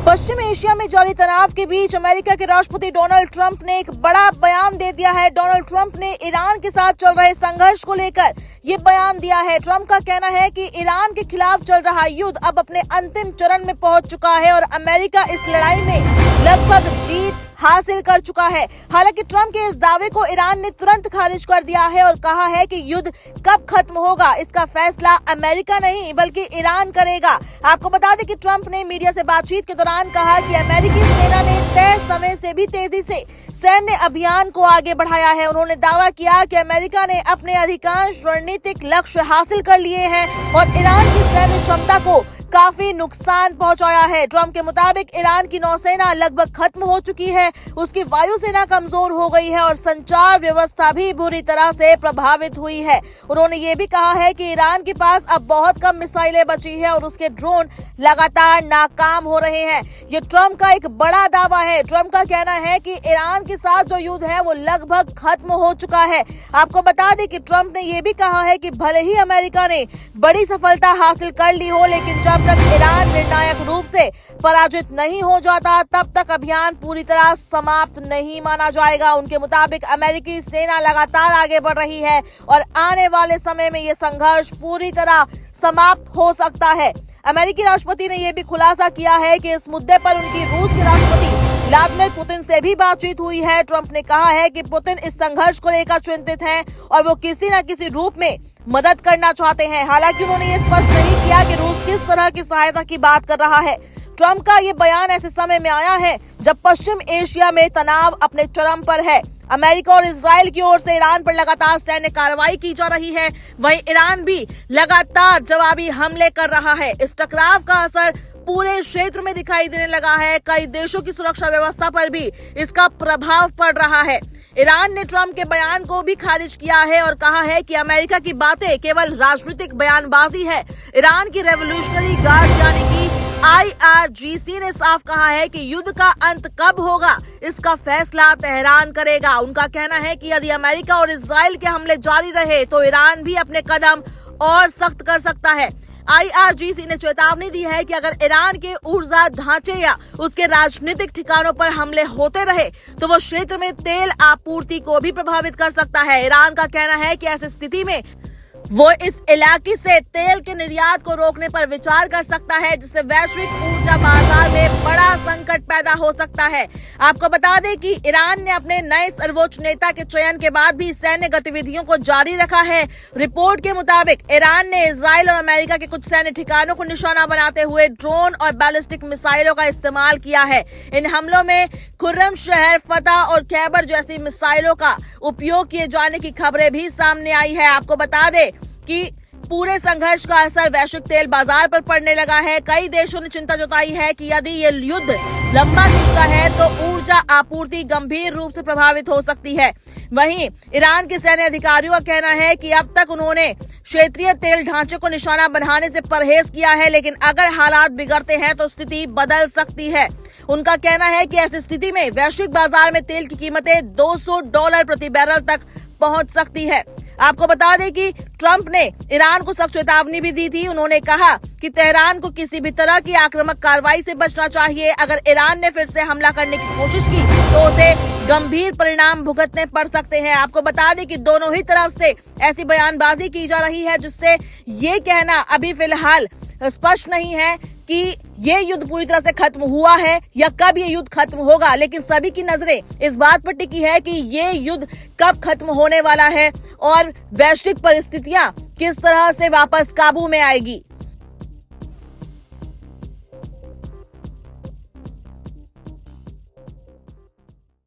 पश्चिम Asia में जारी तनाव के बीच अमेरिका के राष्ट्रपति डोनाल्ड ट्रंप ने एक बड़ा बयान दे दिया है। डोनाल्ड ट्रंप ने ईरान के साथ चल रहे संघर्ष को लेकर ये बयान दिया है। ट्रंप का कहना है कि ईरान के खिलाफ चल रहा युद्ध अब अपने अंतिम चरण में पहुंच चुका है और अमेरिका इस लड़ाई में लगभग जीत हासिल कर चुका है। हालांकि ट्रंप के इस दावे को ईरान ने तुरंत खारिज कर दिया है और कहा है कि युद्ध कब खत्म होगा इसका फैसला अमेरिका नहीं बल्कि ईरान करेगा। आपको बता दें कि ट्रंप ने मीडिया से बातचीत के दौरान कहा कि अमेरिकी सेना ने तय समय से भी तेजी से सैन्य अभियान को आगे बढ़ाया है। उन्होंने दावा किया कि अमेरिका ने अपने अधिकांश रणनीतिक लक्ष्य हासिल कर लिए हैं और ईरान की सैन्य क्षमता को काफी नुकसान पहुंचाया है। ट्रंप के मुताबिक ईरान की नौसेना लगभग खत्म हो चुकी है, उसकी वायुसेना कमजोर हो गई है और संचार व्यवस्था भी बुरी तरह से प्रभावित हुई है। उन्होंने ये भी कहा है कि ईरान के पास अब बहुत कम मिसाइलें बची है और उसके ड्रोन लगातार नाकाम हो रहे हैं। ये ट्रंप का एक बड़ा दावा है। ट्रंप का कहना है कि ईरान के साथ जो युद्ध है वो लगभग खत्म हो चुका है। आपको बता दें कि ट्रंप ने ये भी कहा है कि भले ही अमेरिका ने बड़ी सफलता हासिल कर ली हो, लेकिन जब तक ईरान निर्णायक रूप से पराजित नहीं हो जाता तब तक अभियान पूरी तरह समाप्त नहीं माना जाएगा। उनके मुताबिक अमेरिकी सेना लगातार आगे बढ़ रही है और आने वाले समय में ये संघर्ष पूरी तरह समाप्त हो सकता है। अमेरिकी राष्ट्रपति ने यह भी खुलासा किया है कि इस मुद्दे पर उनकी रूस के राष्ट्रपति व्लादिमीर पुतिन से भी बातचीत हुई है। ट्रंप ने कहा है कि पुतिन इस संघर्ष को लेकर चिंतित हैं और वो किसी न किसी रूप में मदद करना चाहते हैं। हालांकि उन्होंने ये स्पष्ट नहीं किया कि रूस किस तरह की सहायता की बात कर रहा है। ट्रंप का ये बयान ऐसे समय में आया है जब पश्चिम एशिया में तनाव अपने चरम पर है। अमेरिका और इजराइल की ओर से ईरान पर लगातार सैन्य कार्रवाई की जा रही है, वहीं ईरान भी लगातार जवाबी हमले कर रहा है। इस टकराव का असर पूरे क्षेत्र में दिखाई देने लगा है। कई देशों की सुरक्षा व्यवस्था पर भी इसका प्रभाव पड़ रहा है। ईरान ने ट्रंप के बयान को भी खारिज किया है और कहा है कि अमेरिका की बातें केवल राजनीतिक बयानबाजी है। ईरान की रेवोल्यूशनरी गार्ड यानी कि IRGC ने साफ कहा है कि युद्ध का अंत कब होगा इसका फैसला तेहरान करेगा। उनका कहना है कि यदि अमेरिका और इजराइल के हमले जारी रहे तो ईरान भी अपने कदम और सख्त कर सकता है। IRGC ने चेतावनी दी है कि अगर ईरान के ऊर्जा ढांचे या उसके राजनीतिक ठिकानों पर हमले होते रहे तो वो क्षेत्र में तेल आपूर्ति को भी प्रभावित कर सकता है। ईरान का कहना है कि ऐसी स्थिति में वो इस इलाके से तेल के निर्यात को रोकने पर विचार कर सकता है, जिससे वैश्विक ऊर्जा बाजार में बड़ा संकट पैदा हो सकता है। आपको बता दें कि ईरान ने अपने नए सर्वोच्च नेता के चयन के बाद भी सैन्य गतिविधियों को जारी रखा है। रिपोर्ट के मुताबिक ईरान ने इजराइल और अमेरिका के कुछ सैन्य ठिकानों को निशाना बनाते हुए ड्रोन और बैलिस्टिक मिसाइलों का इस्तेमाल किया है। इन हमलों में खुर्रम शहर, फतह और खैबर जैसी मिसाइलों का उपयोग किए जाने की खबरें भी सामने आई है। आपको बता दें कि पूरे संघर्ष का असर वैश्विक तेल बाजार पर पड़ने लगा है। कई देशों ने चिंता जताई है कि यदि ये युद्ध लंबा खिंचता है तो ऊर्जा आपूर्ति गंभीर रूप से प्रभावित हो सकती है। वहीं ईरान के सैन्य अधिकारियों का कहना है कि अब तक उन्होंने क्षेत्रीय तेल ढांचे को निशाना बनाने से परहेज किया है, लेकिन अगर हालात बिगड़ते हैं तो स्थिति बदल सकती है। उनका कहना है कि ऐसी स्थिति में वैश्विक बाजार में तेल की कीमतें $200 प्रति बैरल तक पहुंच सकती है। आपको बता दें कि ट्रंप ने ईरान को सख्त चेतावनी भी दी थी। उन्होंने कहा कि तेहरान को किसी भी तरह की आक्रामक कार्रवाई से बचना चाहिए। अगर ईरान ने फिर से हमला करने की कोशिश की तो उसे गंभीर परिणाम भुगतने पड़ सकते हैं। आपको बता दें कि दोनों ही तरफ से ऐसी बयानबाजी की जा रही है जिससे ये कहना अभी फिलहाल स्पष्ट नहीं है कि ये युद्ध पूरी तरह से खत्म हुआ है या कब ये युद्ध खत्म होगा, लेकिन सभी की नजरें इस बात पर टिकी है कि ये युद्ध कब खत्म होने वाला है और वैश्विक परिस्थितियां किस तरह से वापस काबू में आएगी।